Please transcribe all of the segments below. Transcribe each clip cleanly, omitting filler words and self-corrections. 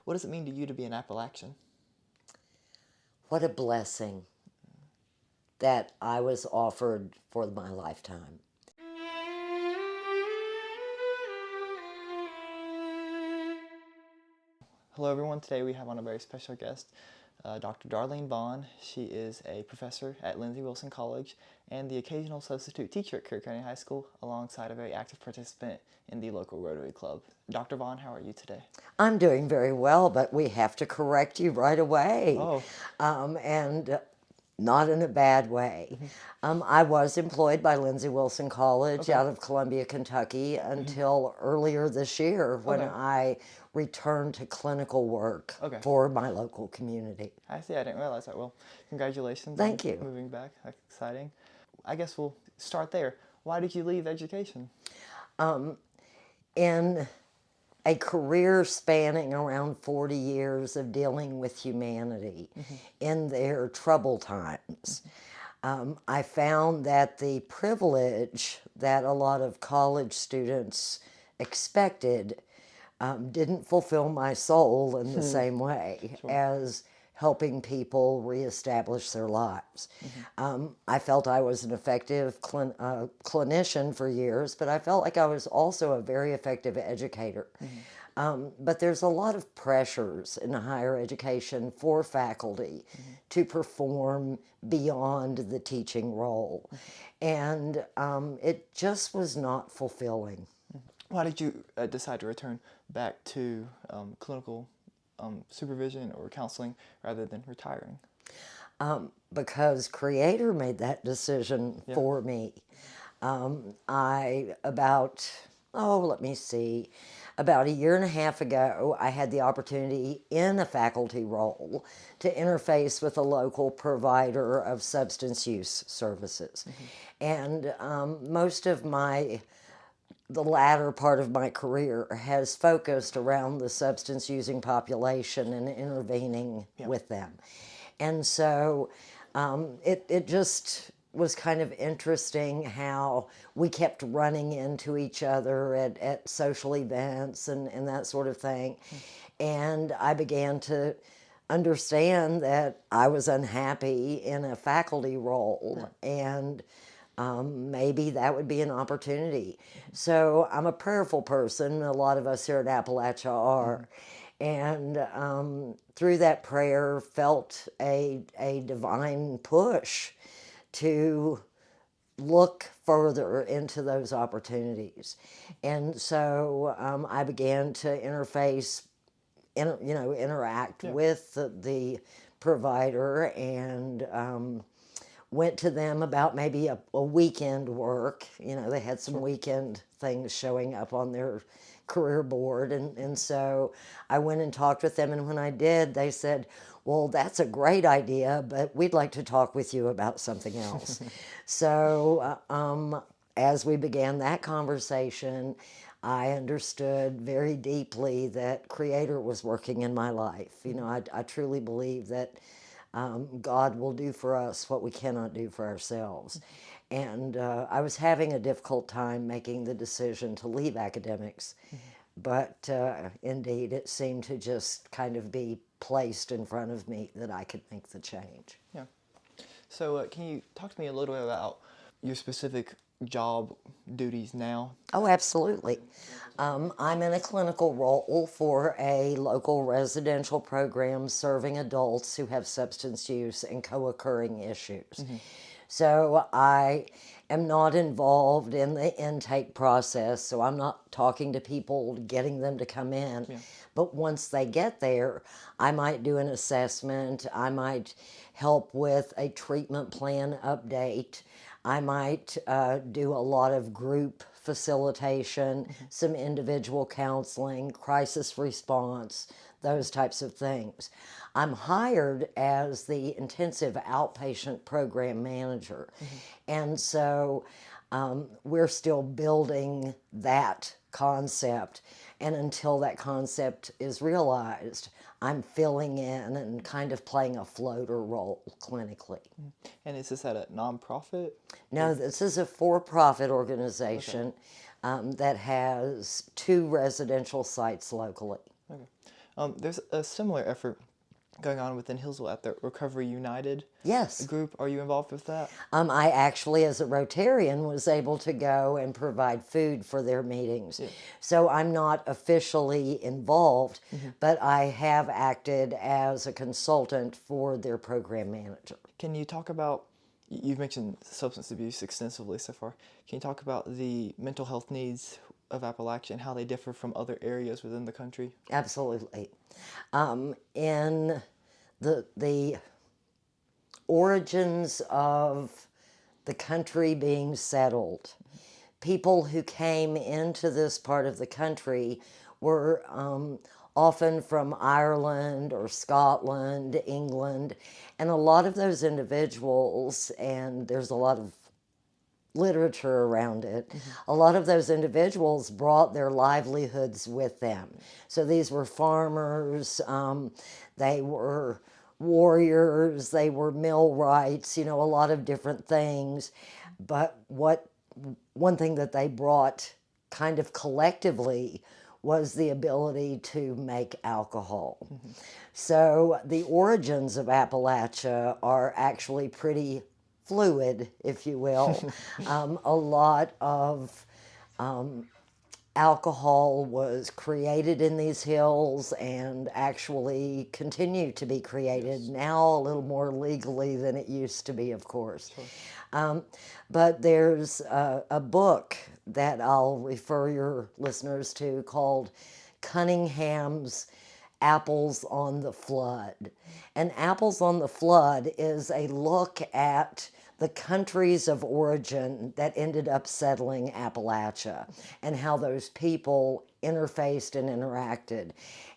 What does it mean to you to be an Appalachian? What a blessing that I was offered for my lifetime. Hello everyone, today we have on a very special guest, Dr. Darlene Vaughn. She is a professor at Lindsey Wilson College and the occasional substitute teacher at Kerr County High School, alongside a very active participant in the local Rotary Club. Dr. Vaughn, how are you today? I'm doing very well, but we have to correct you right away. Oh. And not in a bad way. I was employed by Lindsey Wilson College out of Columbia, Kentucky until earlier this year when I returned to clinical work for my local community. I see, I didn't realize that. Well, congratulations. Thank you. Moving back, that's exciting. I guess we'll start there. Why did you leave education? In a career spanning around 40 years of dealing with humanity in their troubled times, I found that the privilege that a lot of college students expected didn't fulfill my soul in the same way as helping people reestablish their lives. I felt I was an effective clinician for years, but I felt like I was also a very effective educator. But there's a lot of pressures in higher education for faculty to perform beyond the teaching role. And it just was not fulfilling. Why did you decide to return back to clinical supervision or counseling rather than retiring? Because Creator made that decision for me. About a year and a half ago, I had the opportunity in a faculty role to interface with a local provider of substance use services. And most of the latter part of my career has focused around the substance using population and intervening with them. And so it just was kind of interesting how we kept running into each other at social events and that sort of thing. And I began to understand that I was unhappy in a faculty role, and maybe that would be an opportunity. So I'm a prayerful person. A lot of us here at Appalachia are. And through that prayer, felt a divine push to look further into those opportunities. And so I began to interact with the provider, and went to them about maybe a weekend work. They had some weekend things showing up on their career board, and so I went and talked with them, and when I did, they said, well, that's a great idea, but we'd like to talk with you about something else. So as we began that conversation, I understood very deeply that Creator was working in my life. I truly believe that God will do for us what we cannot do for ourselves. And I was having a difficult time making the decision to leave academics, but indeed it seemed to just kind of be placed in front of me that I could make the change. Yeah. So can you talk to me a little bit about your specific job duties now? Oh, absolutely. I'm in a clinical role for a local residential program serving adults who have substance use and co-occurring issues. So I am not involved in the intake process, so I'm not talking to people, getting them to come in. But once they get there, I might do an assessment, I might help with a treatment plan update, I might do a lot of group facilitation, some individual counseling, crisis response, those types of things. I'm hired as the intensive outpatient program manager. And so we're still building that concept. And until that concept is realized, I'm filling in and kind of playing a floater role clinically. And is this at a nonprofit? No, this is a for-profit organization that has 2 residential sites locally. Okay. There's a similar effort going on within Hillsville at the Recovery United Yes. group. Are you involved with that? I actually, as a Rotarian, was able to go and provide food for their meetings. Yeah. So I'm not officially involved, but I have acted as a consultant for their program manager. Can you talk about, you've mentioned substance abuse extensively so far. Can you talk about the mental health needs of Appalachia and how they differ from other areas within the country? Absolutely. In the origins of the country being settled, people who came into this part of the country were often from Ireland or Scotland, England, and a lot of those individuals, and there's a lot of literature around it, a lot of those individuals brought their livelihoods with them. So these were farmers, they were warriors, they were millwrights, a lot of different things. But one thing that they brought kind of collectively was the ability to make alcohol. So the origins of Appalachia are actually pretty fluid, if you will. A lot of alcohol was created in these hills and actually continue to be created now a little more legally than it used to be, of course. But there's a book that I'll refer your listeners to called Cunningham's Apples on the Flood. And Apples on the Flood is a look at the countries of origin that ended up settling Appalachia and how those people interfaced and interacted.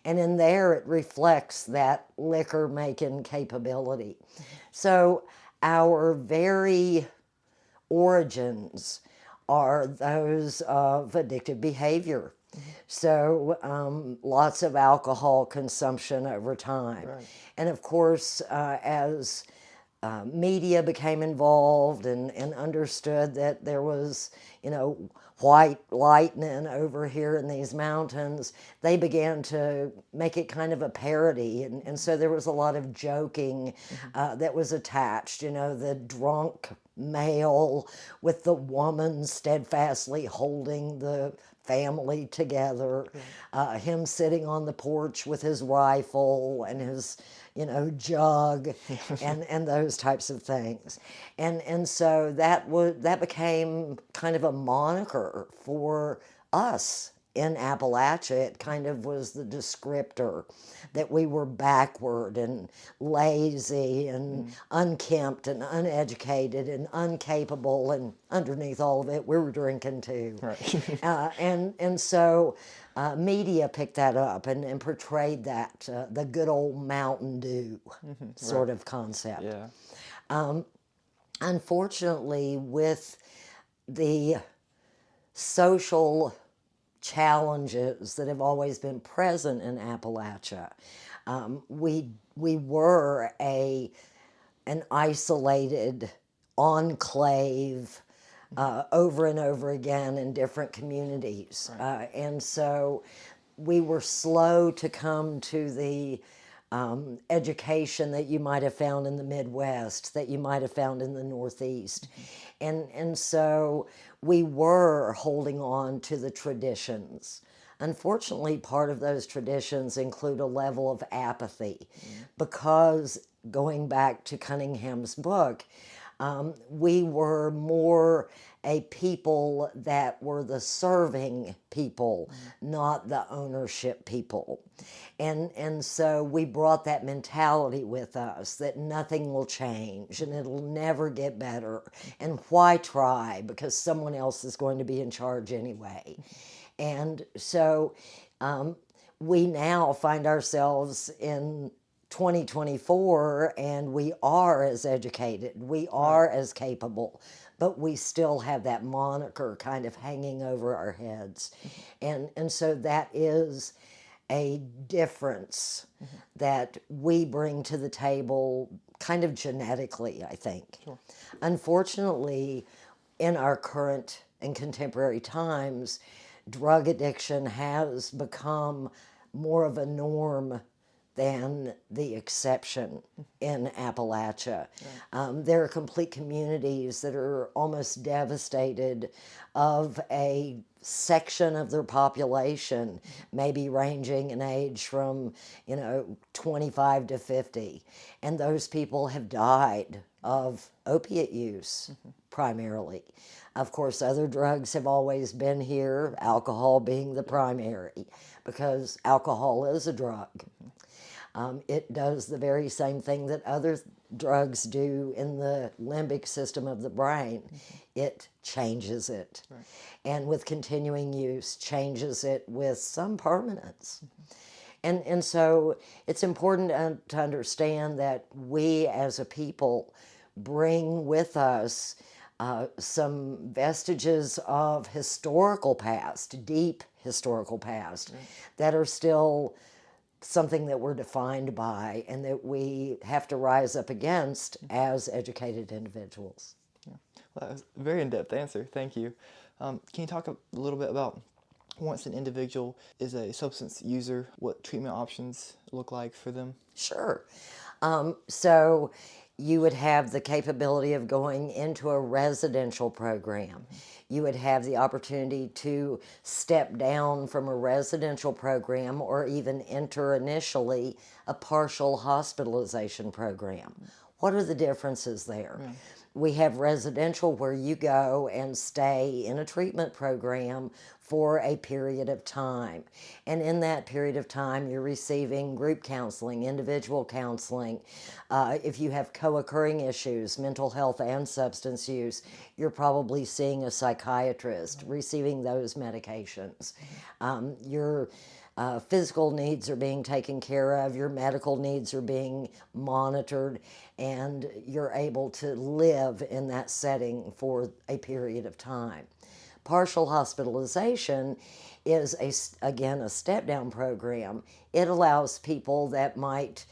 And in there, it reflects that liquor making capability. So our very origins are those of addictive behavior. So lots of alcohol consumption over time. Right. And of course, as media became involved and understood that there was, white lightning over here in these mountains, they began to make it kind of a parody. And so there was a lot of joking that was attached, the drunk male with the woman steadfastly holding the family together, him sitting on the porch with his rifle and his jug and those types of things. And so that became kind of a moniker for us in Appalachia. It kind of was the descriptor that we were backward and lazy and unkempt and uneducated and incapable, and underneath all of it, we were drinking too. Right. And so media picked that up and portrayed that, the good old Mountain Dew sort of concept. Yeah. Unfortunately, with the social challenges that have always been present in Appalachia, we were an isolated enclave over and over again in different communities. Right. And so we were slow to come to the education that you might have found in the Midwest, that you might have found in the Northeast. And so we were holding on to the traditions. Unfortunately, part of those traditions include a level of apathy because, going back to Cunningham's book, we were more a people that were the serving people, not the ownership people. And so we brought that mentality with us that nothing will change and it'll never get better. And why try? Because someone else is going to be in charge anyway. And so we now find ourselves in 2024, and we are as educated, we are as capable, but we still have that moniker kind of hanging over our heads. And so that is a difference that we bring to the table kind of genetically, I think. Sure. Unfortunately, in our current and contemporary times, drug addiction has become more of a norm than the exception in Appalachia. There are complete communities that are almost devastated of a section of their population, maybe ranging in age from, 25 to 50. And those people have died of opiate use primarily. Of course, other drugs have always been here, alcohol being the primary, because alcohol is a drug. It does the very same thing that other drugs do in the limbic system of the brain. It changes it. Right. And with continuing use, changes it with some permanence. And so it's important to understand that we as a people bring with us some vestiges of historical past, deep historical past, that are still something that we're defined by and that we have to rise up against as educated individuals. Yeah. Well, that was a very in-depth answer. Thank you. Can you talk a little bit about once an individual is a substance user, what treatment options look like for them? Sure. So you would have the capability of going into a residential program. You would have the opportunity to step down from a residential program or even enter initially a partial hospitalization program. What are the differences there? Yeah. We have residential where you go and stay in a treatment program for a period of time. And in that period of time, you're receiving group counseling, individual counseling. If you have co-occurring issues, mental health and substance use, you're probably seeing a psychiatrist, receiving those medications. Your physical needs are being taken care of, your medical needs are being monitored, and you're able to live in that setting for a period of time. Partial hospitalization is, again, a step-down program. It allows people that might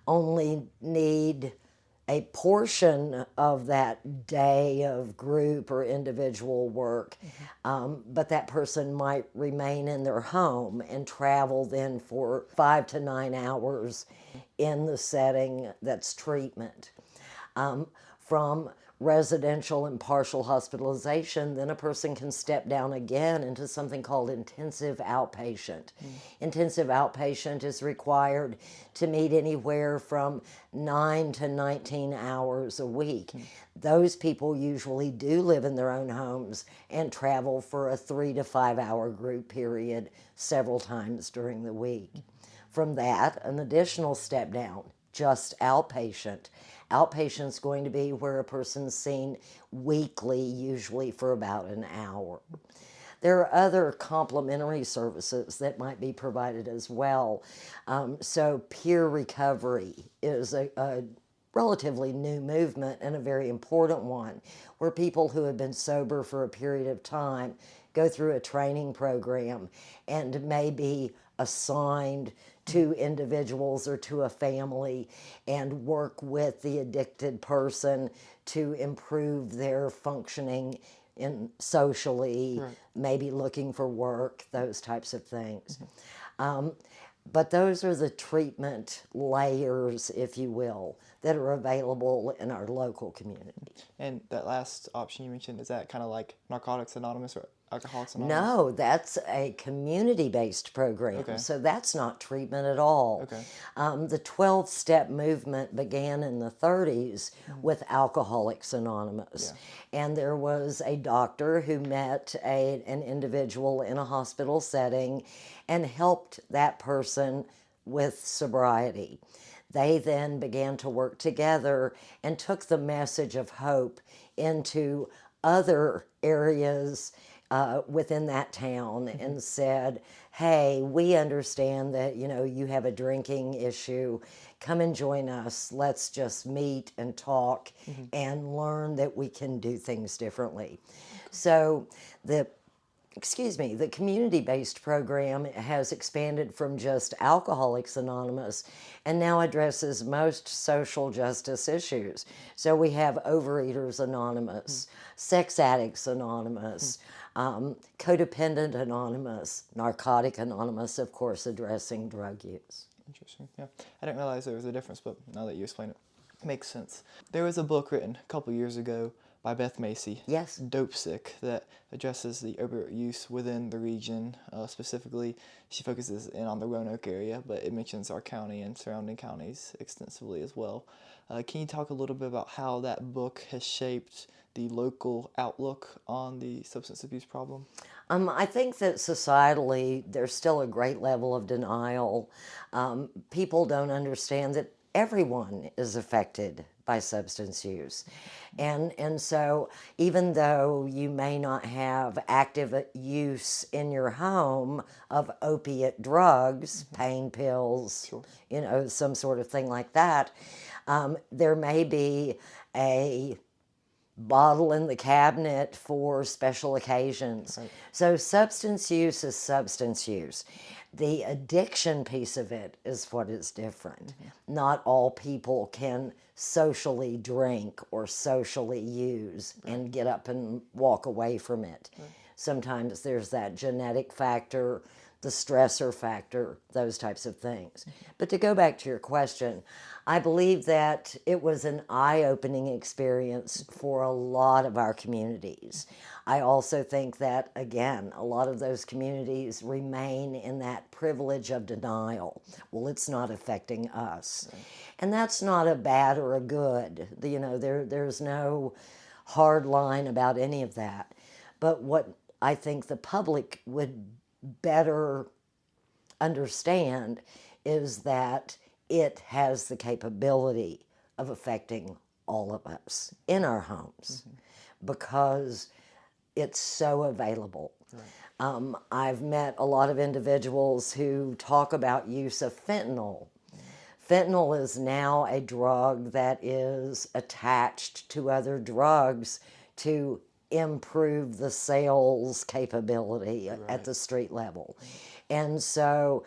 only need a portion of that day of group or individual work, but that person might remain in their home and travel then for 5 to 9 hours in the setting that's treatment. From residential and partial hospitalization, then a person can step down again into something called intensive outpatient. Intensive outpatient is required to meet anywhere from 9 to 19 hours a week. Those people usually do live in their own homes and travel for a 3 to 5 hour group period several times during the week. From that, an additional step down, just outpatient. Outpatient's going to be where a person's seen weekly, usually for about an hour. There are other complementary services that might be provided as well. So peer recovery is a relatively new movement and a very important one, where people who have been sober for a period of time go through a training program and may be assigned to individuals or to a family and work with the addicted person to improve their functioning in socially, right. Maybe looking for work, those types of things. But those are the treatment layers, if you will, that are available in our local community. And that last option you mentioned, is that kind of like Narcotics Anonymous or Alcoholics Anonymous? No, that's a community-based program, okay. So that's not treatment at all. Okay. The 12-step movement began in the 30s with Alcoholics Anonymous. Yeah. And there was a doctor who met an individual in a hospital setting and helped that person with sobriety. They then began to work together and took the message of hope into other areas within that town and said, hey, we understand that, you have a drinking issue. Come and join us. Let's just meet and talk and learn that we can do things differently. So the the community-based program has expanded from just Alcoholics Anonymous and now addresses most social justice issues. So we have Overeaters Anonymous, Sex Addicts Anonymous, Codependent Anonymous, Narcotic Anonymous, of course, addressing drug use. Interesting. Yeah, I didn't realize there was a difference, but now that you explain it, it makes sense. There was a book written a couple years ago by Beth Macy, Yes. Dope Sick, that addresses the opioid use within the region. Specifically, she focuses in on the Roanoke area, but it mentions our county and surrounding counties extensively as well. Can you talk a little bit about how that book has shaped the local outlook on the substance abuse problem? I think that societally there's still a great level of denial. People don't understand that everyone is affected by substance use. And so even though you may not have active use in your home of opiate drugs, pain pills, some sort of thing like that, there may be a bottle in the cabinet for special occasions. Right. So substance use is substance use. The addiction piece of it is what is different. Not all people can socially drink or socially use and get up and walk away from it. Sometimes there's that genetic factor, the stressor factor, those types of things. But to go back to your question, I believe that it was an eye-opening experience for a lot of our communities. I also think that, again, a lot of those communities remain in that privilege of denial. Well, it's not affecting us. Right. And that's not a bad or a good. There's no hard line about any of that. But what I think the public would better understand is that it has the capability of affecting all of us in our homes because it's so available. Right. I've met a lot of individuals who talk about use of fentanyl. Fentanyl is now a drug that is attached to other drugs to improve the sales capability at the street level. And so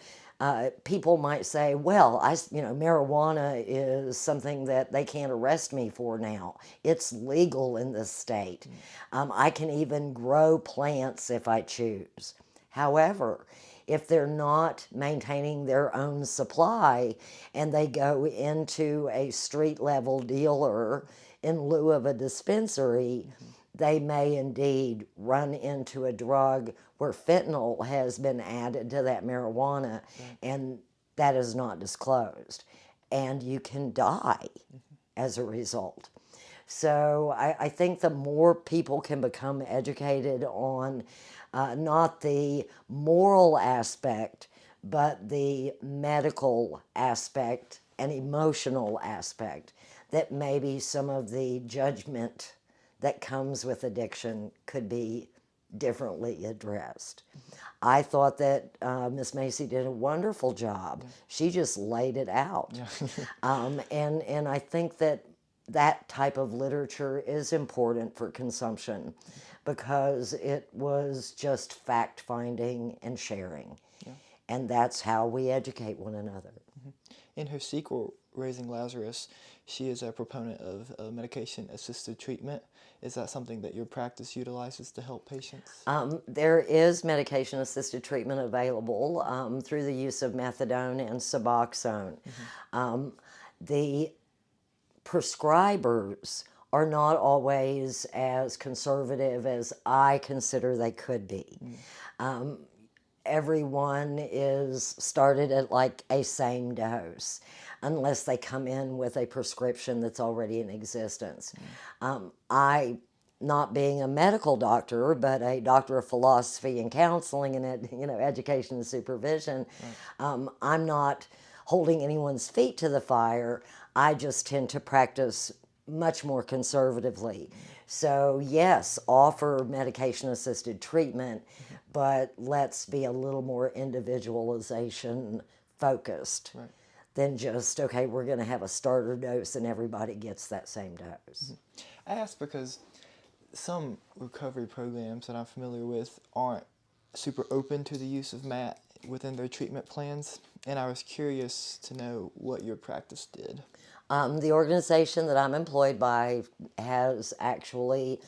people might say, well, marijuana is something that they can't arrest me for now. It's legal in this state. I can even grow plants if I choose. However, if they're not maintaining their own supply and they go into a street level dealer in lieu of a dispensary, they may indeed run into a drug where fentanyl has been added to that marijuana, and that is not disclosed. And you can die as a result. So I think the more people can become educated on not the moral aspect, but the medical aspect and emotional aspect, that maybe some of the judgment that comes with addiction could be differently addressed. I thought that Miss Macy did a wonderful job. She just laid it out. And I think that that type of literature is important for consumption because it was just fact-finding and sharing. And that's how we educate one another. In her sequel, Raising Lazarus, she is a proponent of medication-assisted treatment. Is that something that your practice utilizes to help patients? There is medication-assisted treatment available through the use of methadone and Suboxone. The prescribers are not always as conservative as I consider they could be. Everyone is started at like a same dose unless they come in with a prescription that's already in existence. I, not being a medical doctor, but a doctor of philosophy and counseling and education and supervision, I'm not holding anyone's feet to the fire. I just tend to practice much more conservatively. So yes, offer medication-assisted treatment, but let's be a little more individualization focused than just, okay, we're going to have a starter dose and everybody gets that same dose. I ask because some recovery programs that I'm familiar with aren't super open to the use of MAT within their treatment plans, and I was curious to know what your practice did. The organization that I'm employed by has actually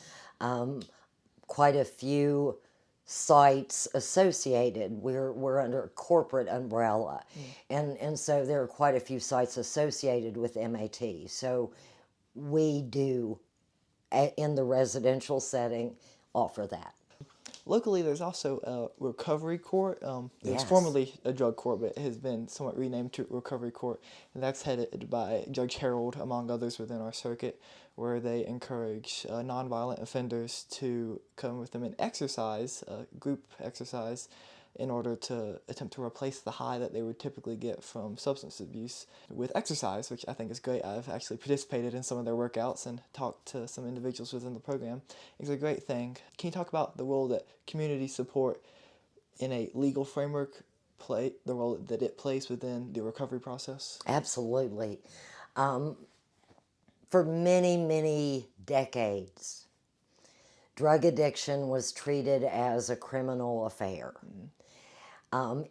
quite a few sites associated. We're under a corporate umbrella, and so there are quite a few sites associated with MAT. So we do, in the residential setting, offer that. Locally, there's also a recovery court. It was Yes. formerly a drug court, but it has been somewhat renamed to recovery court, and that's headed by Judge Harold, among others within our circuit, where they encourage nonviolent offenders to come with them and exercise, group exercise, in order to attempt to replace the high that they would typically get from substance abuse with exercise, which I think is great. I've actually participated in some of their workouts and talked to some individuals within the program. It's a great thing. Can you talk about the role that community support in a legal framework the role that it plays within the recovery process? Absolutely. For many, many decades, drug addiction was treated as a criminal affair.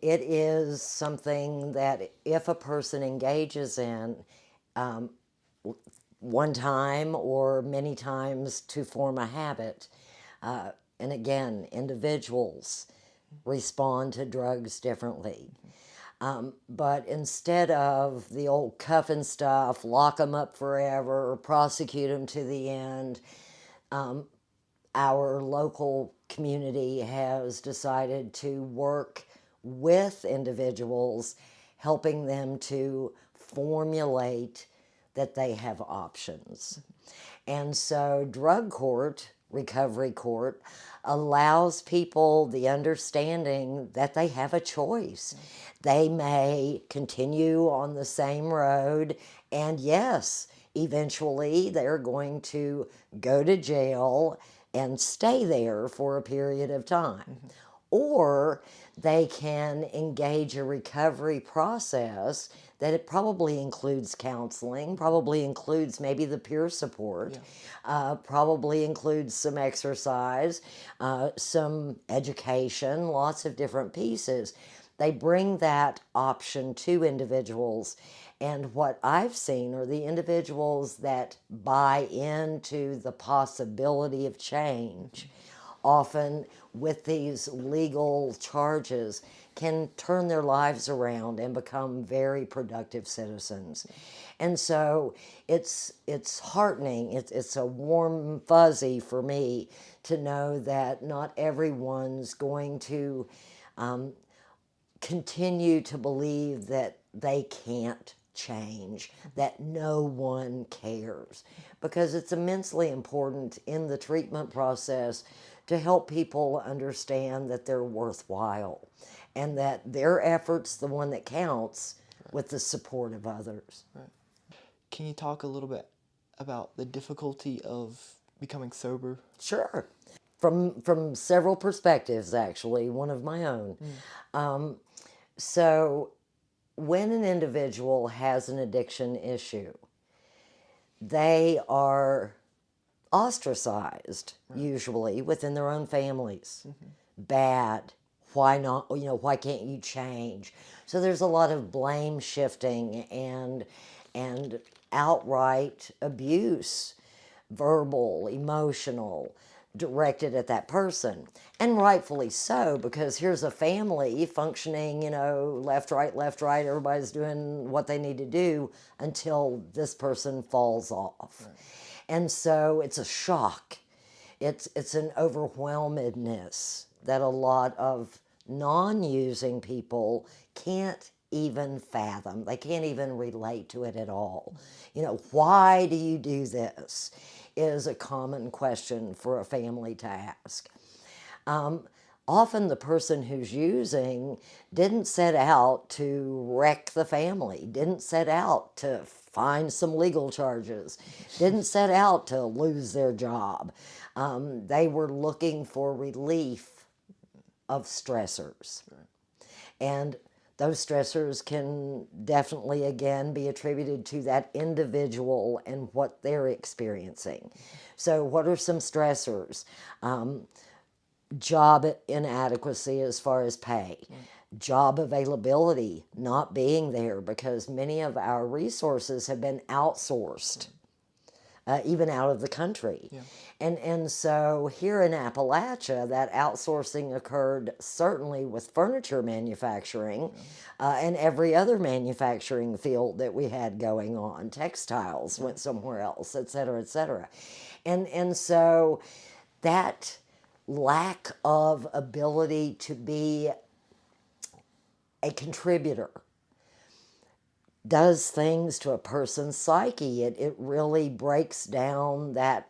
It is something that if a person engages in one time or many times to form a habit, and again, individuals respond to drugs differently. But instead of the old cuff and stuff, lock them up forever, or prosecute them to the end, our local community has decided to work with individuals, helping them to formulate that they have options. And so drug court, recovery court, allows people the understanding that they have a choice. They may continue on the same road, and yes, eventually they're going to go to jail and stay there for a period of time. Or they can engage a recovery process that it probably includes counseling, probably includes maybe the peer support, probably includes some exercise, some education, lots of different pieces. They bring that option to individuals. And what I've seen are the individuals that buy into the possibility of change, often with these legal charges, can turn their lives around and become very productive citizens. And so it's heartening, it's a warm fuzzy for me to know that not everyone's going to continue to believe that they can't change, that no one cares, because it's immensely important in the treatment process to help people understand that they're worthwhile and that their effort's the one that counts, with the support of others. Right. Can you talk a little bit about the difficulty of becoming sober? Sure. From several perspectives, actually, one of my own. So when an individual has an addiction issue, they are ostracized, usually, within their own families. Bad. Why not? Why can't you change? So there's a lot of blame shifting and outright abuse, verbal, emotional, directed at that person. And rightfully so, because here's a family functioning, left, right, everybody's doing what they need to do until this person falls off. Right. And so it's a shock. It's an overwhelmedness that a lot of non-using people can't even fathom. They can't even relate to it at all. Why do you do this is a common question for a family to ask. Often the person who's using didn't set out to wreck the family, didn't set out to find some legal charges, didn't set out to lose their job. They were looking for relief of stressors. And those stressors can definitely, again, be attributed to that individual and what they're experiencing. So what are some stressors? job inadequacy as far as pay, job availability not being there because many of our resources have been outsourced, even out of the country. Yeah. And so here in Appalachia, that outsourcing occurred certainly with furniture manufacturing and every other manufacturing field that we had going on. Textiles went somewhere else, et cetera, et cetera. And so that lack of ability to be a contributor does things to a person's psyche. It really breaks down that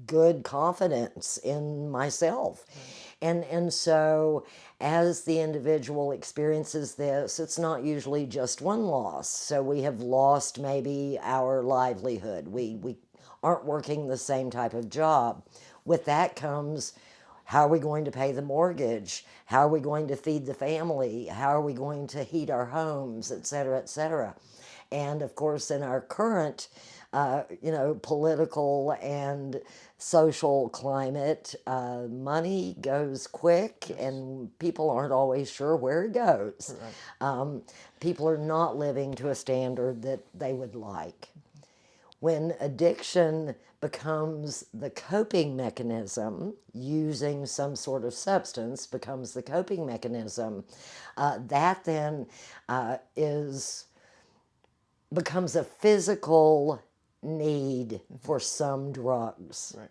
good confidence in myself. And so as the individual experiences this, it's not usually just one loss. So we have lost maybe our livelihood. We aren't working the same type of job. With that comes, how are we going to pay the mortgage? How are we going to feed the family? How are we going to heat our homes, et cetera, et cetera? And of course, in our current, political and social climate, money goes quick, and people aren't always sure where it goes. Right. People are not living to a standard that they would like. When addiction becomes the coping mechanism, using some sort of substance becomes the coping mechanism, that then becomes a physical need for some drugs. Right.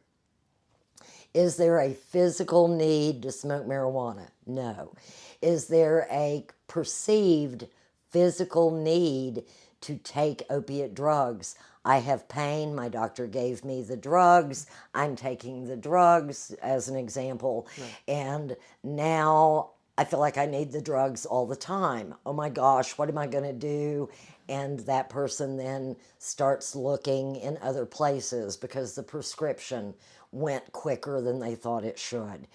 Is there a physical need to smoke marijuana? No. Is there a perceived physical need to take opiate drugs? I have pain, my doctor gave me the drugs, I'm taking the drugs as an example, and now I feel like I need the drugs all the time. Oh my gosh, what am I going to do? And that person then starts looking in other places because the prescription went quicker than they thought it should.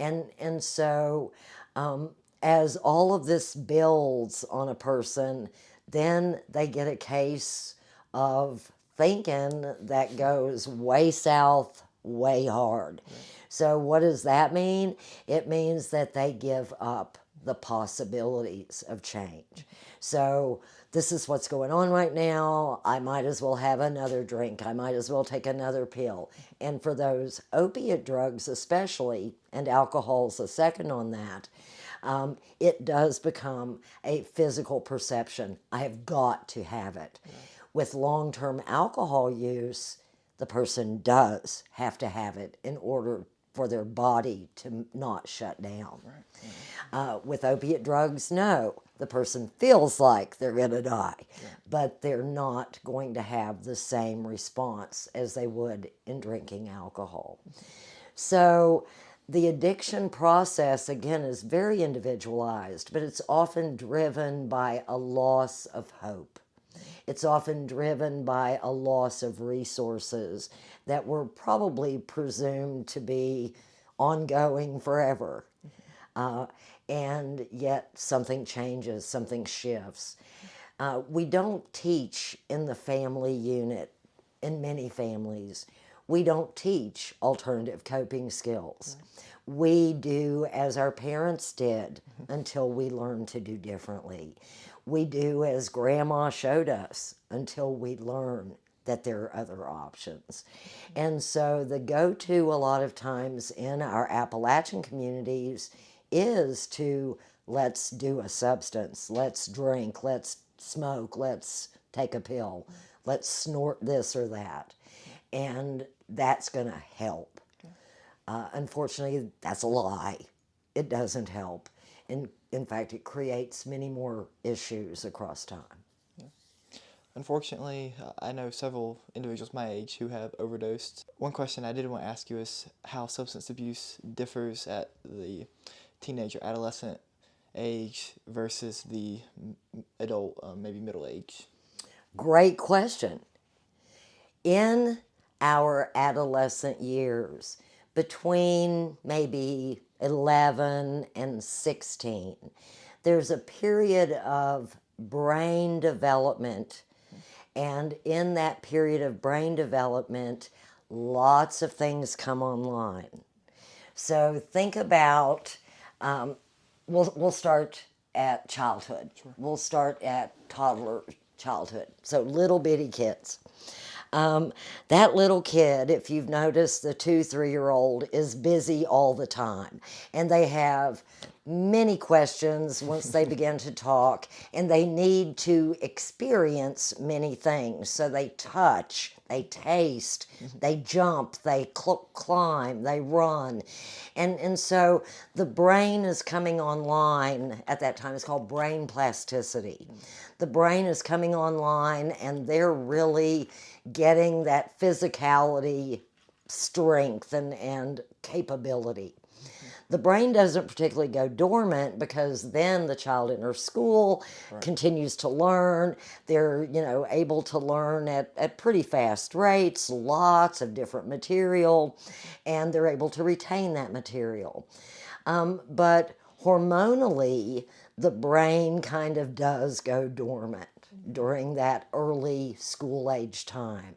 And so as all of this builds on a person, then they get a case of thinking that goes way south, way hard. Right. So what does that mean? It means that they give up the possibilities of change. So this is what's going on right now. I might as well have another drink. I might as well take another pill. And for those opiate drugs especially, and alcohol's a second on that, it does become a physical perception. I have got to have it. Right. With long-term alcohol use, the person does have to have it in order for their body to not shut down. Right. Yeah. With opiate drugs, no. The person feels like they're going to die, but they're not going to have the same response as they would in drinking alcohol. So the addiction process, again, is very individualized, but it's often driven by a loss of hope. It's often driven by a loss of resources that were probably presumed to be ongoing forever. And yet something changes, something shifts. We don't teach in the family unit, in many families. We don't teach alternative coping skills. We do as our parents did until we learn to do differently. We do as Grandma showed us until we learn that there are other options. And so the go-to a lot of times in our Appalachian communities is to, let's do a substance, let's drink, let's smoke, let's take a pill, let's snort this or that. And that's going to help. Unfortunately, that's a lie. It doesn't help. And in fact, it creates many more issues across time. Yeah. Unfortunately, I know several individuals my age who have overdosed. One question I did want to ask you is how substance abuse differs at the teenage or adolescent age versus the adult, maybe middle age. Great question. In our adolescent years, between maybe 11 and 16, there's a period of brain development. And in that period of brain development, lots of things come online. So think about, we'll start at childhood. We'll start at toddler childhood. So little bitty kids. That little kid, if you've noticed, the 2, 3-year-old is busy all the time. And they have many questions once they begin to talk, and they need to experience many things. So they touch, they taste, they jump, they climb, they run. And so the brain is coming online at that time. It's called brain plasticity. The brain is coming online, and they're really getting that physicality, strength, and capability. The brain doesn't particularly go dormant because then the child enters school, continues to learn. They're, able to learn at pretty fast rates, lots of different material, and they're able to retain that material. But hormonally, the brain kind of does go dormant during that early school age time.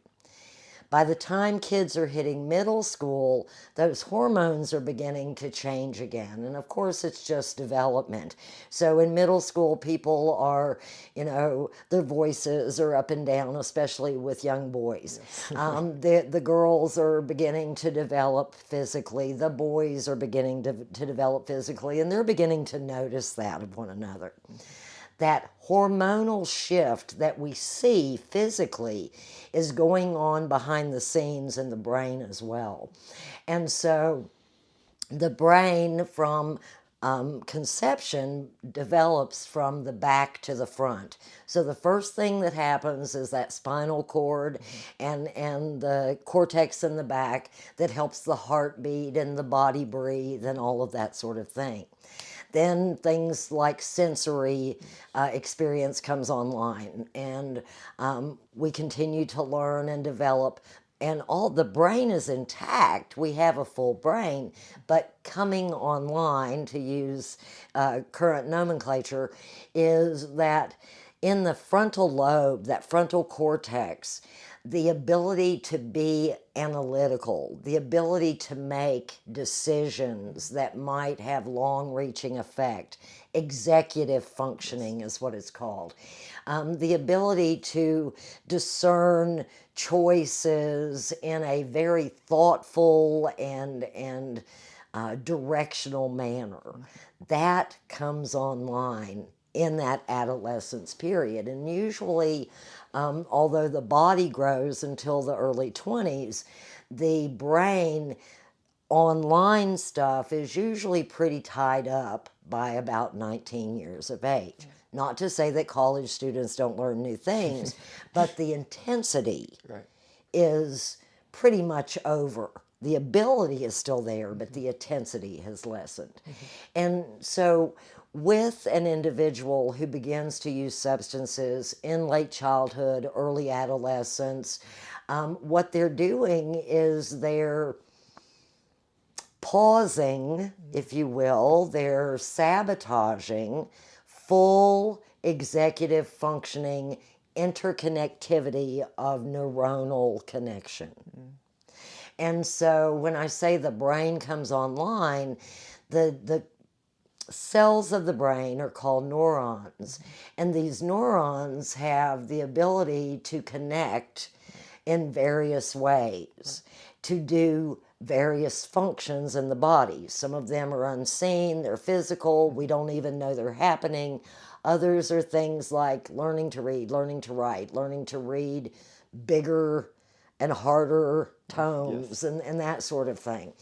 By the time kids are hitting middle school, those hormones are beginning to change again. And of course, it's just development. So in middle school, people are, their voices are up and down, especially with young boys. Yes. The girls are beginning to develop physically. The boys are beginning to develop physically, and they're beginning to notice that of one another. That hormonal shift that we see physically is going on behind the scenes in the brain as well. And so the brain from conception develops from the back to the front. So the first thing that happens is that spinal cord and the cortex in the back that helps the heartbeat and the body breathe and all of that sort of thing. Then things like sensory experience comes online, and we continue to learn and develop, and all the brain is intact. We have a full brain, but coming online, to use current nomenclature, is that in the frontal lobe, that frontal cortex, the ability to be analytical, the ability to make decisions that might have long-reaching effect, executive functioning is what it's called, the ability to discern choices in a very thoughtful and directional manner. That comes online in that adolescence period. And usually, although the body grows until the early 20s, the brain online stuff is usually pretty tied up by about 19 years of age. Not to say that college students don't learn new things, but the intensity is pretty much over. The ability is still there, but the intensity has lessened. And so with an individual who begins to use substances in late childhood, early adolescence, what they're doing is they're pausing, if you will, they're sabotaging full executive functioning interconnectivity of neuronal connection. And so when I say the brain comes online, the cells of the brain are called neurons. And these neurons have the ability to connect in various ways, to do various functions in the body. Some of them are unseen, they're physical, we don't even know they're happening. Others are things like learning to read, learning to write, learning to read bigger and harder tones, and that sort of thing.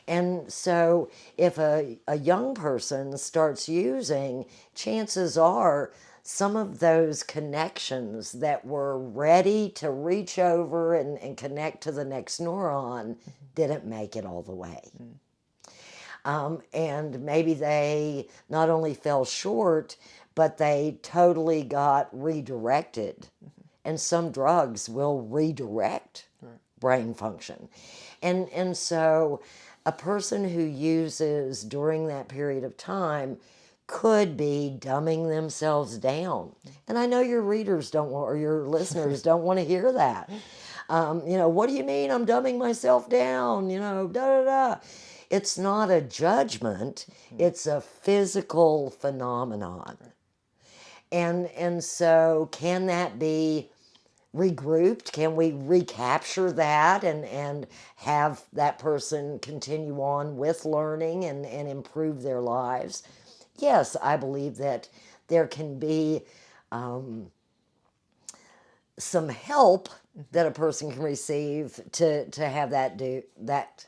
And so if a young person starts using, chances are some of those connections that were ready to reach over and connect to the next neuron didn't make it all the way. And maybe they not only fell short, but they totally got redirected. And some drugs will redirect brain function. And so a person who uses during that period of time could be dumbing themselves down. And I know your readers don't want, or your listeners don't want to hear that. What do you mean I'm dumbing myself down? Da da da. it's not a judgment, it's a physical phenomenon. And so can that be regrouped? Can we recapture that and have that person continue on with learning and improve their lives? Yes, I believe that there can be some help that a person can receive to have that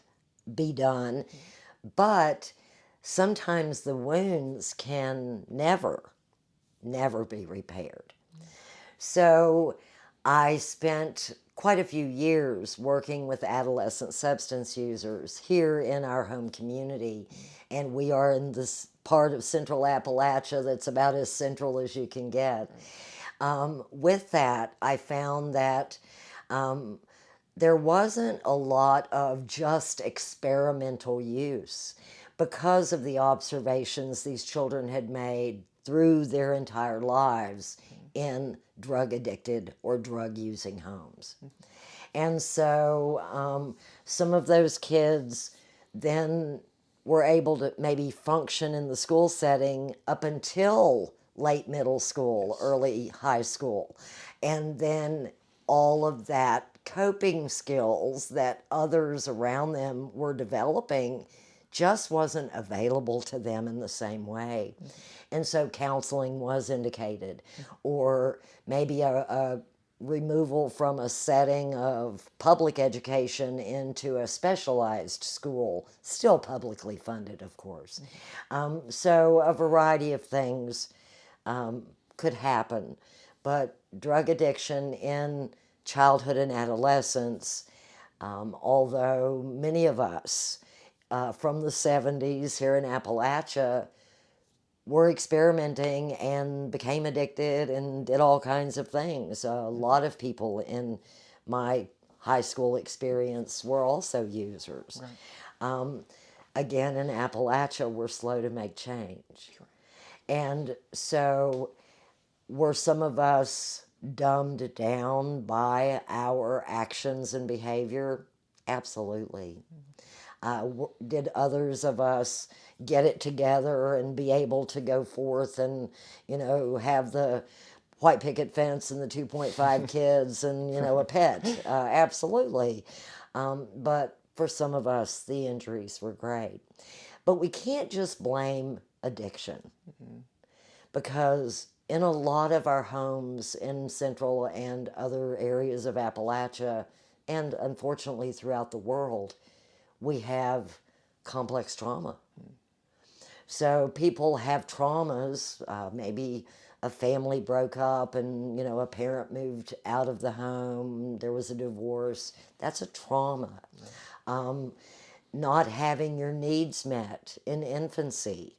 be done, but sometimes the wounds can never be repaired. So I spent quite a few years working with adolescent substance users here in our home community, and we are in this part of central Appalachia that's about as central as you can get. With that, I found that there wasn't a lot of just experimental use because of the observations these children had made through their entire lives in drug addicted or drug using homes. And so some of those kids then were able to maybe function in the school setting up until late middle school, early high school. And then all of that coping skills that others around them were developing just wasn't available to them in the same way. And so counseling was indicated, or maybe a removal from a setting of public education into a specialized school, still publicly funded, of course. So a variety of things could happen. But drug addiction in childhood and adolescence, although many of us from the 70s here in Appalachia were experimenting and became addicted and did all kinds of things. A lot of people in my high school experience were also users. Right. Again, in Appalachia, we're slow to make change. Sure. And so were some of us dumbed down by our actions and behavior? Absolutely. Did others of us get it together and be able to go forth and, have the white picket fence and the 2.5 kids and, a pet? Absolutely. But for some of us, the injuries were great. But we can't just blame addiction, because in a lot of our homes in central and other areas of Appalachia, and unfortunately throughout the world, we have complex trauma. So people have traumas. Maybe a family broke up and, a parent moved out of the home. There was a divorce. That's a trauma. Not having your needs met in infancy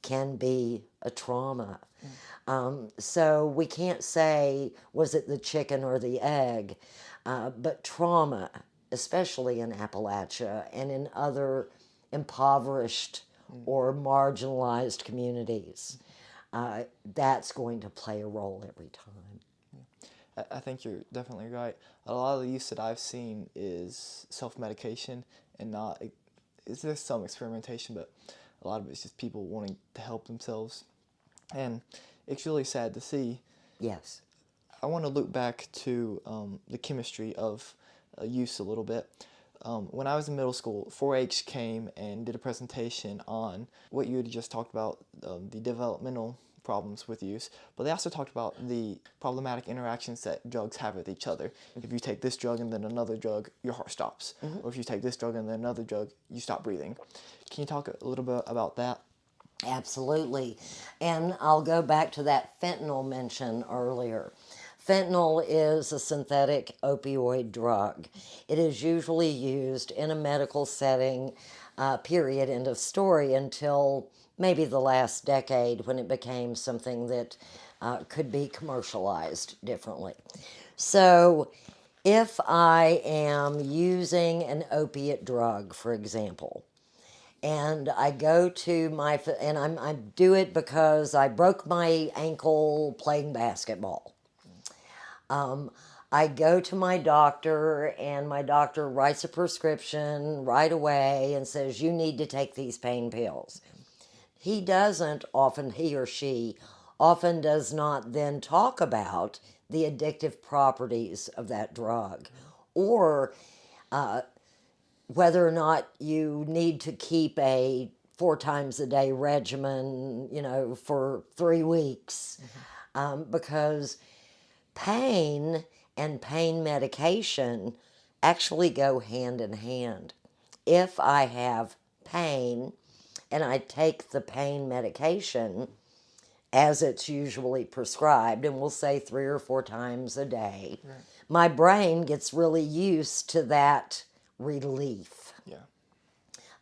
can be a trauma. So we can't say, was it the chicken or the egg? But trauma, especially in Appalachia and in other impoverished or marginalized communities, that's going to play a role every time. I think you're definitely right. A lot of the use that I've seen is self-medication and not, there's some experimentation, but a lot of it's just people wanting to help themselves. And it's really sad to see. Yes. I want to look back to the chemistry of use a little bit. When I was in middle school, 4-H came and did a presentation on what you had just talked about, the developmental problems with use, but they also talked about the problematic interactions that drugs have with each other. If you take this drug and then another drug, your heart stops. Or if you take this drug and then another drug, you stop breathing. Can you talk a little bit about that? Absolutely. And I'll go back to that fentanyl mention earlier. Fentanyl is a synthetic opioid drug. It is usually used in a medical setting, period, end of story, until maybe the last decade when it became something that could be commercialized differently. So if I am using an opiate drug, for example, and I go to I do it because I broke my ankle playing basketball. I go to my doctor, and my doctor writes a prescription right away and says, you need to take these pain pills. He doesn't often, he or she often does not then talk about the addictive properties of that drug, or whether or not you need to keep a 4 times a day regimen, for 3 weeks. Because pain and pain medication actually go hand in hand. If I have pain and I take the pain medication as it's usually prescribed, and we'll say 3 or 4 times a day, right, my brain gets really used to that relief. Yeah.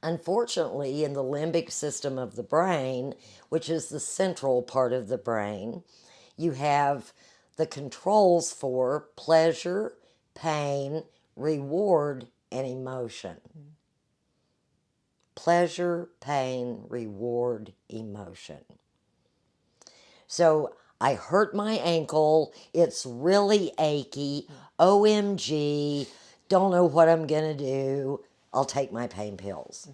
Unfortunately, in the limbic system of the brain, which is the central part of the brain, you have the controls for pleasure, pain, reward, and emotion. Pleasure, pain, reward, emotion. So I hurt my ankle. It's really achy. OMG. Don't know what I'm going to do. I'll take my pain pills.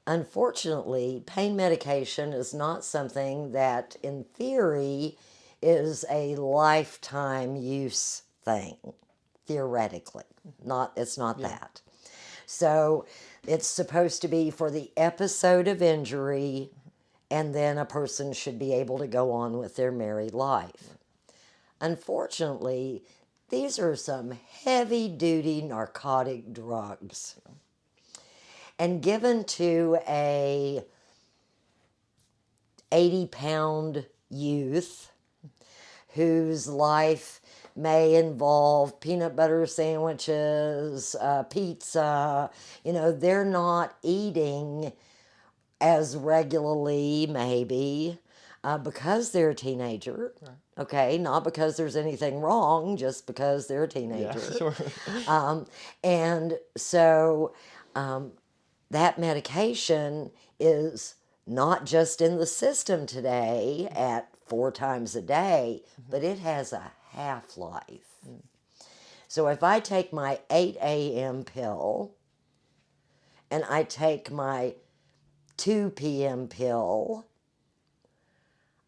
Unfortunately, pain medication is not something that, in theory, is a lifetime use thing, theoretically. It's not that. So it's supposed to be for the episode of injury, and then a person should be able to go on with their married life. Unfortunately, these are some heavy-duty narcotic drugs. And given to a 80-pound youth whose life may involve peanut butter sandwiches, pizza, they're not eating as regularly, maybe, because they're a teenager. Right. Okay, not because there's anything wrong, just because they're a teenager. Yeah, sure. And so that medication is not just in the system today at 4 times a day, but it has a half-life. So if I take my 8 a.m. pill and I take my 2 p.m. pill,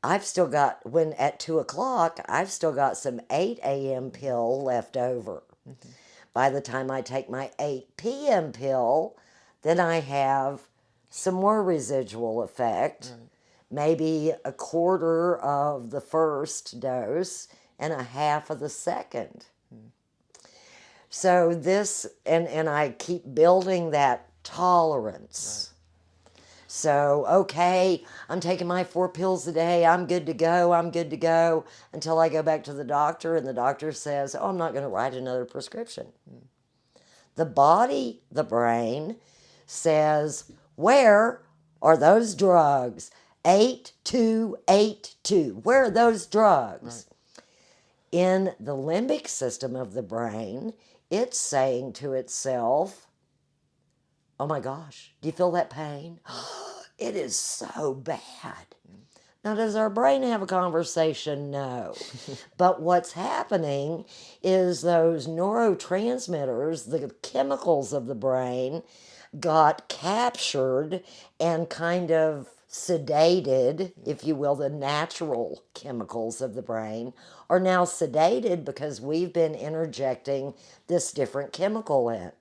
I've still got, at 2 o'clock, I've still got some 8 a.m. pill left over. By the time I take my 8 p.m. pill, then I have some more residual effect, right, maybe a quarter of the first dose and a half of the second. So this, and I keep building that tolerance. Right. So, okay, I'm taking my 4 pills a day. I'm good to go, until I go back to the doctor, and the doctor says, I'm not going to write another prescription. The body, the brain, says, where are those drugs? 8282. Where are those drugs? Right. In the limbic system of the brain, it's saying to itself, oh my gosh, do you feel that pain? It is so bad. Now, does our brain have a conversation? No. But what's happening is those neurotransmitters, the chemicals of the brain, got captured and kind of sedated, if you will. The natural chemicals of the brain are now sedated because we've been interjecting this different chemical in.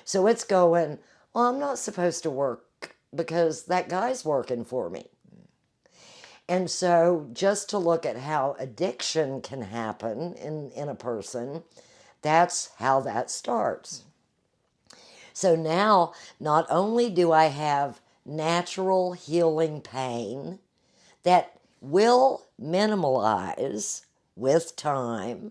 So it's going, well, I'm not supposed to work because that guy's working for me. And so just to look at how addiction can happen in a person, that's how that starts. So now, not only do I have natural healing pain that will minimalize with time,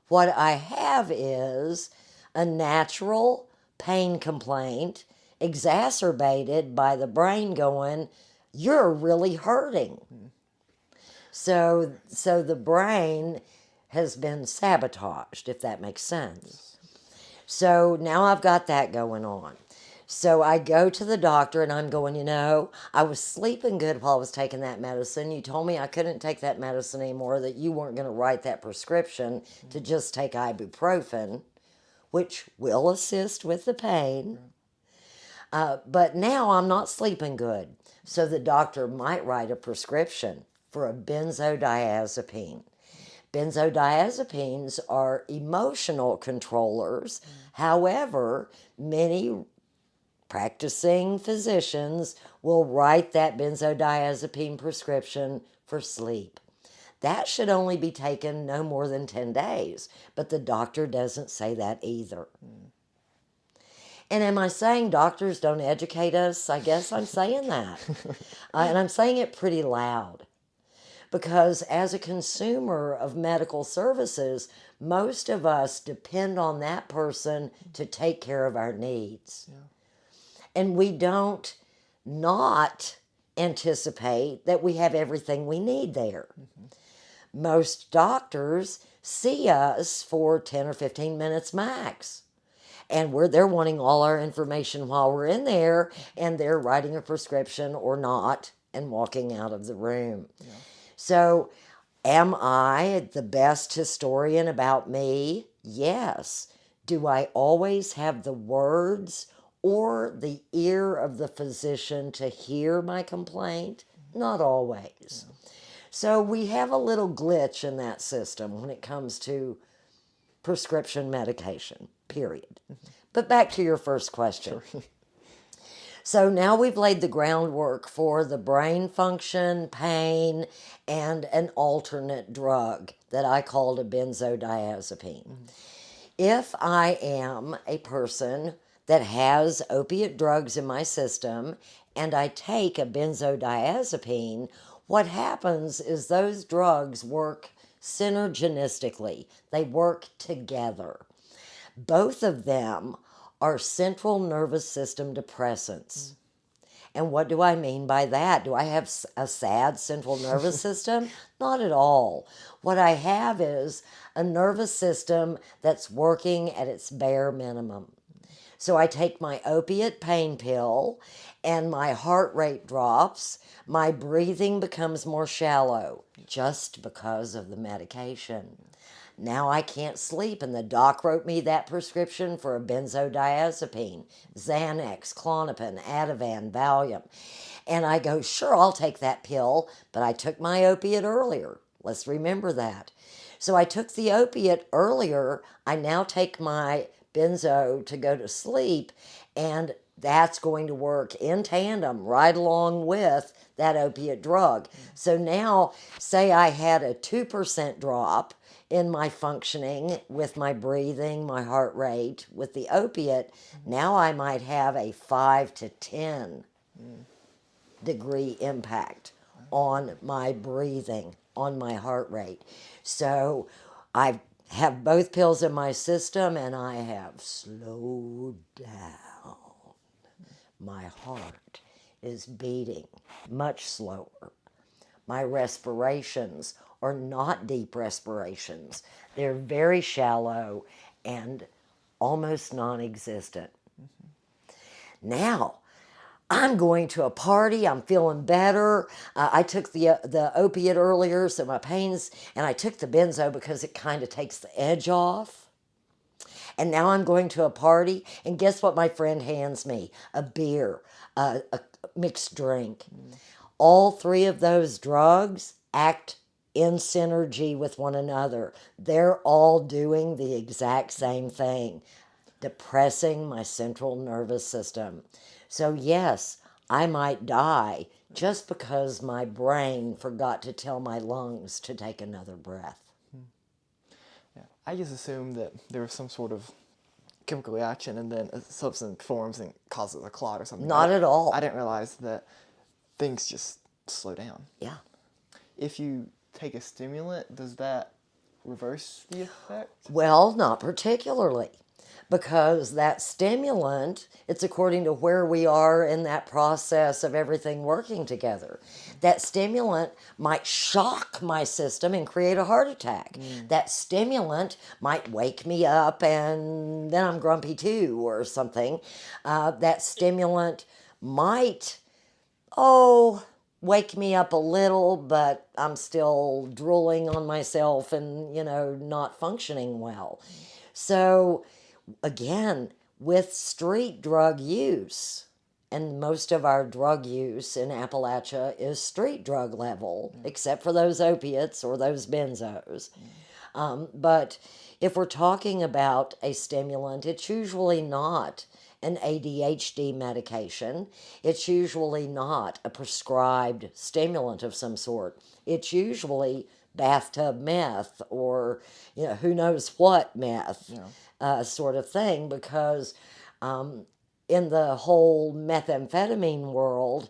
what I have is a natural pain complaint exacerbated by the brain going, you're really hurting. So the brain has been sabotaged, if that makes sense. So now I've got that going on. So I go to the doctor and I'm going, I was sleeping good while I was taking that medicine. You told me I couldn't take that medicine anymore, that you weren't going to write that prescription to just take ibuprofen, which will assist with the pain. But now I'm not sleeping good. So the doctor might write a prescription for a benzodiazepine. Benzodiazepines are emotional controllers. However, many practicing physicians will write that benzodiazepine prescription for sleep. That should only be taken no more than 10 days, but the doctor doesn't say that either. And am I saying doctors don't educate us? I guess I'm saying that. And I'm saying it pretty loud. Because as a consumer of medical services, most of us depend on that person to take care of our needs. Yeah. And we don't not anticipate that we have everything we need there. Most doctors see us for 10 or 15 minutes max. And they're wanting all our information while we're in there, and they're writing a prescription or not and walking out of the room. Yeah. So, am I the best historian about me? Yes. Do I always have the words or the ear of the physician to hear my complaint? Not always. Yeah. So we have a little glitch in that system when it comes to prescription medication, period. But back to your first question. Sure. So now we've laid the groundwork for the brain function, pain, and an alternate drug that I called a benzodiazepine. If I am a person that has opiate drugs in my system and I take a benzodiazepine, what happens is those drugs work synergistically. They work together. Both of them are central nervous system depressants. And what do I mean by that? Do I have a sad central nervous system? Not at all. What I have is a nervous system that's working at its bare minimum. So I take my opiate pain pill and my heart rate drops. My breathing becomes more shallow just because of the medication. Now I can't sleep, and the doc wrote me that prescription for a benzodiazepine, Xanax, Klonopin, Ativan, Valium. And I go, sure, I'll take that pill, but I took my opiate earlier. Let's remember that. So I took the opiate earlier. I now take my benzo to go to sleep, and that's going to work in tandem right along with that opiate drug. So now, say I had a 2% drop in my functioning with my breathing, my heart rate, with the opiate, now I might have a 5 to 10 degree impact on my breathing, on my heart rate. So I have both pills in my system and I have slowed down. My heart is beating much slower. My respirations are not deep respirations. They're very shallow and almost non-existent. Now, I'm going to a party. I'm feeling better. I took the opiate earlier, so my pains, and I took the benzo because it kind of takes the edge off. And now I'm going to a party, and guess what my friend hands me? A beer, a mixed drink. All three of those drugs act in synergy with one another. They're all doing the exact same thing, depressing my central nervous system. So yes, I might die just because my brain forgot to tell my lungs to take another breath. Yeah. I just assumed that there was some sort of chemical reaction and then a substance forms and causes a clot or something. Not at all. I didn't realize that things just slow down. Yeah. If you take a stimulant, does that reverse the effect? Well, not particularly. because that stimulant, it's according to where we are in that process of everything working together. That stimulant might shock my system and create a heart attack. That stimulant might wake me up and then I'm grumpy too or something. That stimulant might, wake me up a little, but I'm still drooling on myself and, not functioning well. So, again, with street drug use, and most of our drug use in Appalachia is street drug level, except for those opiates or those benzos. But if we're talking about a stimulant, it's usually not an ADHD medication. It's usually not a prescribed stimulant of some sort. It's usually bathtub meth or, who knows what meth sort of thing, because in the whole methamphetamine world,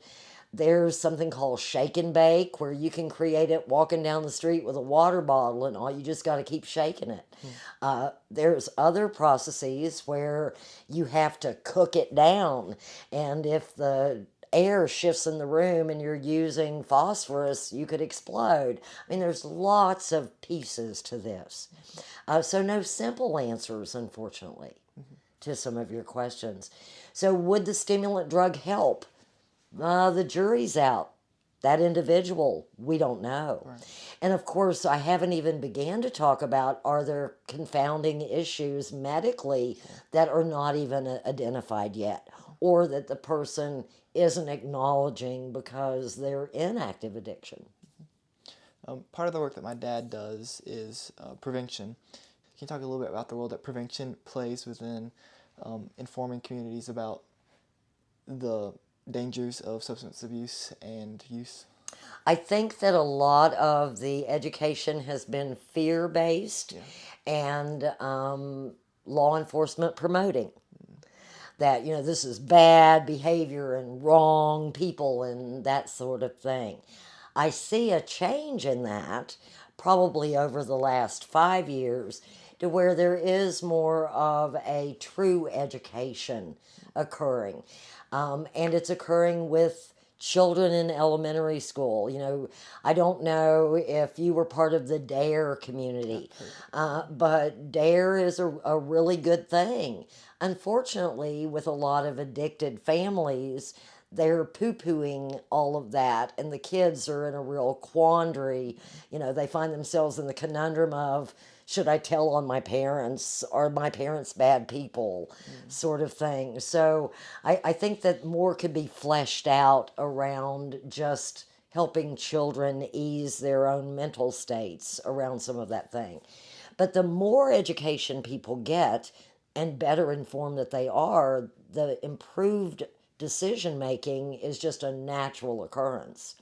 there's something called shake and bake where you can create it walking down the street with a water bottle and all. You just got to keep shaking it. There's other processes where you have to cook it down. And if the air shifts in the room and you're using phosphorus, you could explode. I mean, there's lots of pieces to this. So no simple answers, unfortunately, to some of your questions. So would the stimulant drug help? The jury's out. That individual, we don't know. Right. And of course, I haven't even began to talk about, are there confounding issues medically that are not even identified yet, or that the person isn't acknowledging because they're in active addiction. Part of the work that my dad does is prevention. Can you talk a little bit about the role that prevention plays within informing communities about the dangers of substance abuse and use? I think that a lot of the education has been fear-based and law enforcement promoting that, this is bad behavior and wrong people and that sort of thing. I see a change in that probably over the last 5 years to where there is more of a true education occurring. And it's occurring with children in elementary school. I don't know if you were part of the DARE community, but DARE is a really good thing. Unfortunately, with a lot of addicted families, they're poo-pooing all of that, and the kids are in a real quandary. They find themselves in the conundrum of, should I tell on my parents? Are my parents bad people? Sort of thing. So I think that more could be fleshed out around just helping children ease their own mental states around some of that thing. But the more education people get and better informed that they are, the improved decision making is just a natural occurrence.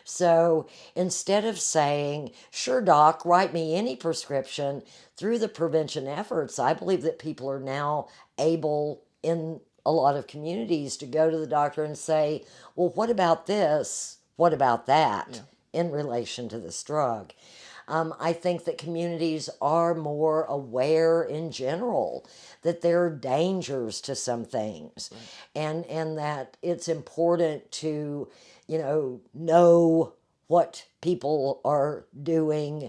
So instead of saying, sure, doc, write me any prescription, through the prevention efforts, I believe that people are now able in a lot of communities to go to the doctor and say, well, what about this? What about that in relation to this drug? I think that communities are more aware in general that there are dangers to some things, and that it's important to, know what people are doing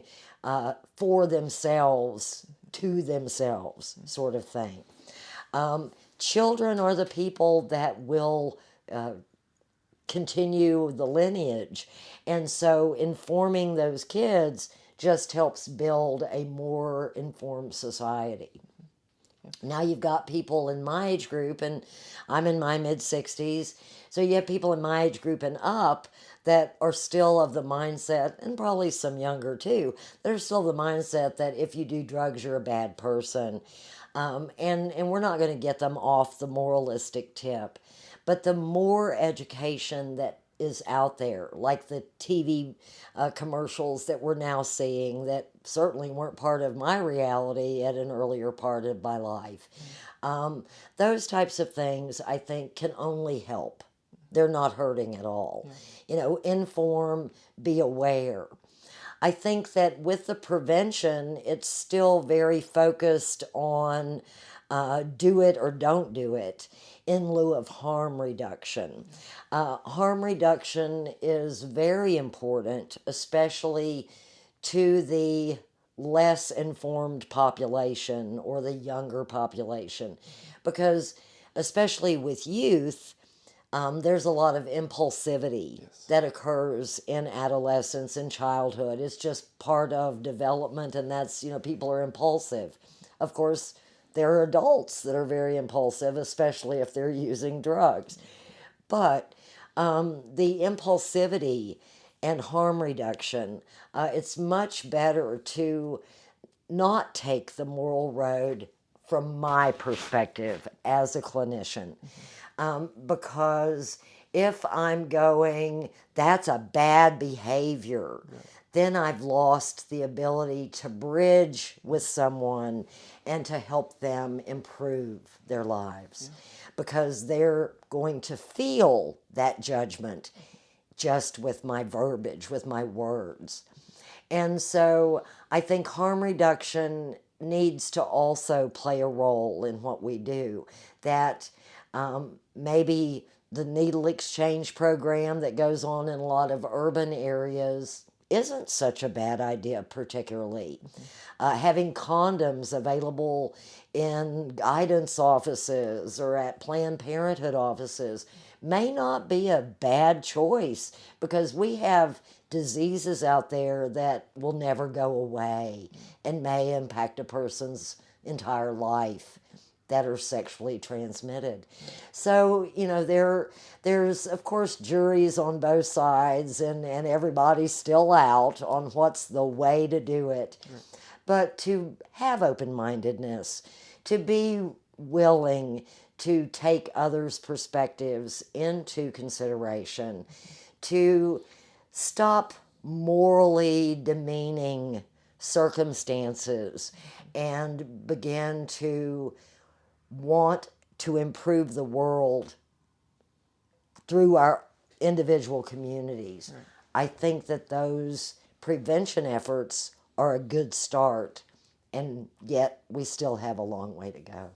for themselves, to themselves, sort of thing. Children are the people that will continue the lineage, and so informing those kids just helps build a more informed society. Now you've got people in my age group, and I'm in my mid-60s, so you have people in my age group and up that are still of the mindset, and probably some younger too, that are still the mindset that if you do drugs, you're a bad person. And we're not going to get them off the moralistic tip. But the more education that is out there, like the TV commercials that we're now seeing that certainly weren't part of my reality at an earlier part of my life. Those types of things, I think, can only help. They're not hurting at all. Inform, be aware. I think that with the prevention, it's still very focused on do it or don't do it in lieu of harm reduction. Harm reduction is very important, especially to the less informed population or the younger population, because especially with youth, there's a lot of impulsivity that occurs in adolescence and childhood. It's just part of development, and that's, people are impulsive. Of course, there are adults that are very impulsive, especially if they're using drugs. But the impulsivity and harm reduction, it's much better to not take the moral road from my perspective as a clinician. Because if I'm going, that's a bad behavior, then I've lost the ability to bridge with someone and to help them improve their lives, because they're going to feel that judgment just with my verbiage, with my words. And so I think harm reduction needs to also play a role in what we do. That maybe the needle exchange program that goes on in a lot of urban areas isn't such a bad idea, particularly. Having condoms available in guidance offices or at Planned Parenthood offices may not be a bad choice, because we have diseases out there that will never go away and may impact a person's entire life that are sexually transmitted. So, there's, of course, juries on both sides, and everybody's still out on what's the way to do it. Right. But to have open-mindedness, to be willing to take others' perspectives into consideration, to stop morally demeaning circumstances and begin to want to improve the world through our individual communities. Right. I think that those prevention efforts are a good start, and yet we still have a long way to go.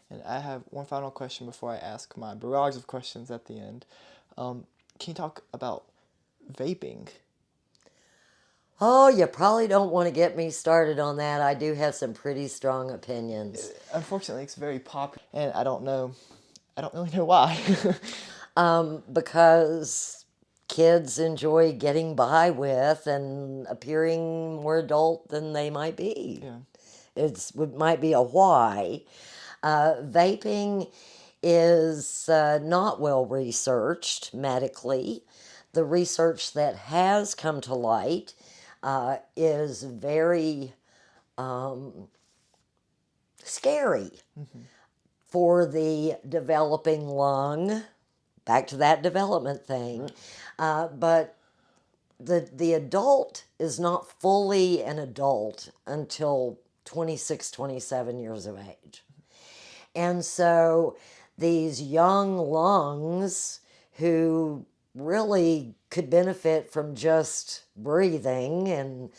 And I have one final question before I ask my barrage of questions at the end. Can you talk about vaping? Oh, you probably don't want to get me started on that. I do have some pretty strong opinions. Unfortunately, it's very popular, and I don't really know why. Because kids enjoy getting by with and appearing more adult than they might be. Yeah. It might be a why. Vaping is not well researched medically. The research that has come to light is very scary for the developing lung. Back to that development thing. But the adult is not fully an adult until 26, 27 years of age. And so these young lungs who really could benefit from just breathing and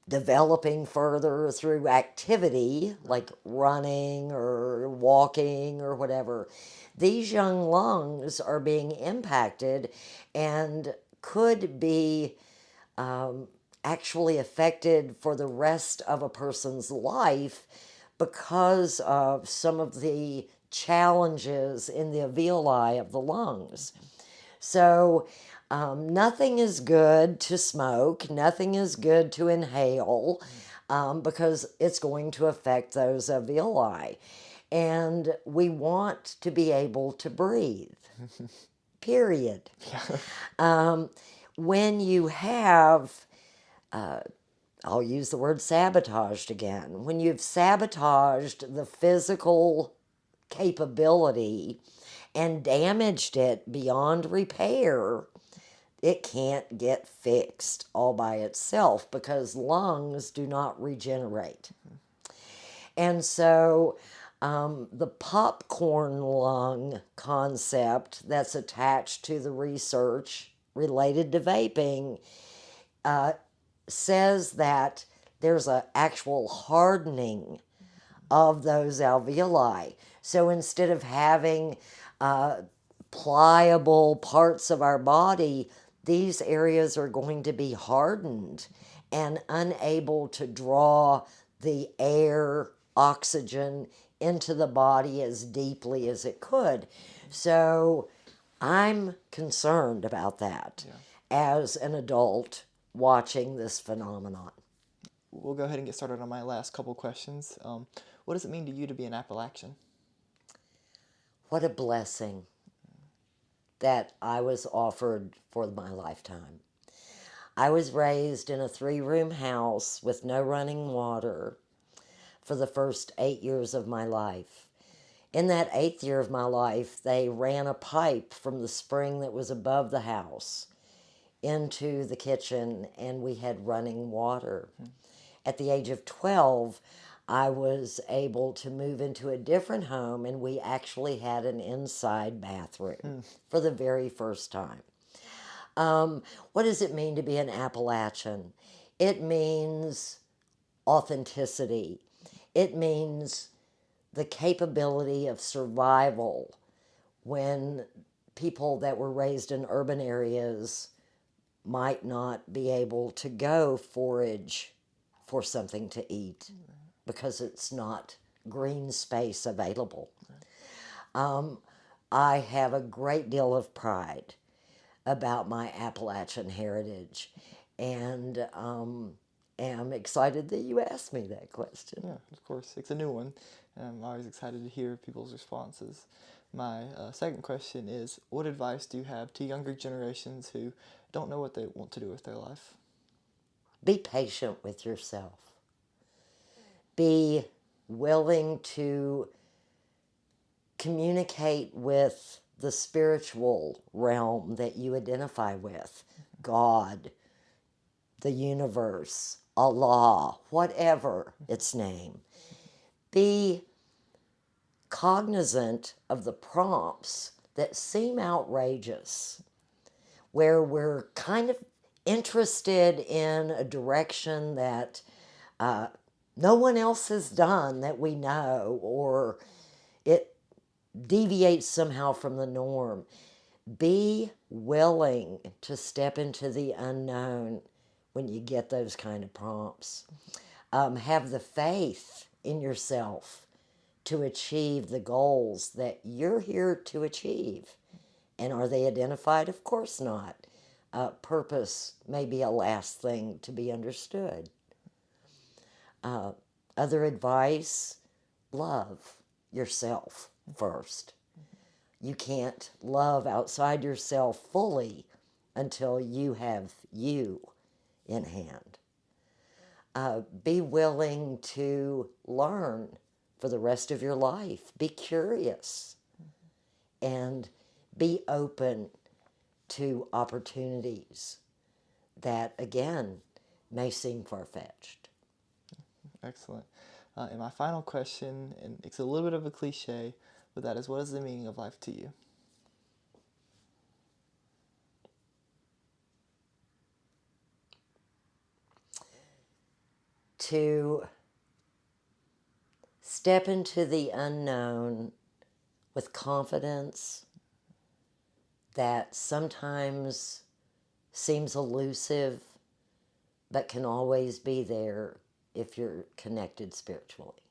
developing further through activity like running or walking or whatever, these young lungs are being impacted and could be actually affected for the rest of a person's life because of some of the challenges in the alveoli of the lungs. So nothing is good to smoke, nothing is good to inhale, because it's going to affect those alveoli. And we want to be able to breathe, period. When you have, I'll use the word sabotaged again, when you've sabotaged the physical capability and damaged it beyond repair, it can't get fixed all by itself, because lungs do not regenerate. And so the popcorn lung concept that's attached to the research related to vaping says that there's an actual hardening of those alveoli. So instead of having pliable parts of our body, these areas are going to be hardened and unable to draw the air, oxygen into the body as deeply as it could. So I'm concerned about that as an adult watching this phenomenon. We'll go ahead and get started on my last couple questions. What does it mean to you to be an Appalachian? What a blessing that I was offered for my lifetime. I was raised in a 3-room house with no running water for the first 8 years of my life. In that 8th year of my life, they ran a pipe from the spring that was above the house into the kitchen, and we had running water. At the age of 12, I was able to move into a different home, and we actually had an inside bathroom for the very first time. What does it mean to be an Appalachian? It means authenticity. It means the capability of survival when people that were raised in urban areas might not be able to go forage for something to eat because it's not green space available. I have a great deal of pride about my Appalachian heritage, and am excited that you asked me that question. Yeah, of course. It's a new one, and I'm always excited to hear people's responses. My second question is, what advice do you have to younger generations who don't know what they want to do with their life? Be patient with yourself. Be willing to communicate with the spiritual realm that you identify with, God, the universe, Allah, whatever its name. Be cognizant of the prompts that seem outrageous, where we're kind of interested in a direction that no one else has done that we know, or it deviates somehow from the norm. Be willing to step into the unknown when you get those kind of prompts. Have the faith in yourself to achieve the goals that you're here to achieve. And are they identified? Of course not. Purpose may be a last thing to be understood. Other advice, love yourself first. You can't love outside yourself fully until you have you in hand. Be willing to learn for the rest of your life. Be curious and be open to opportunities that, again, may seem far-fetched. Excellent. And my final question, and it's a little bit of a cliche, but that is, what is the meaning of life to you? To step into the unknown with confidence that sometimes seems elusive, but can always be there if you're connected spiritually.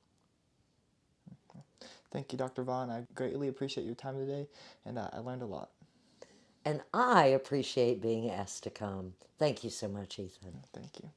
Thank you, Dr. Vaughn. I greatly appreciate your time today, and I learned a lot. And I appreciate being asked to come. Thank you so much, Ethan. Thank you.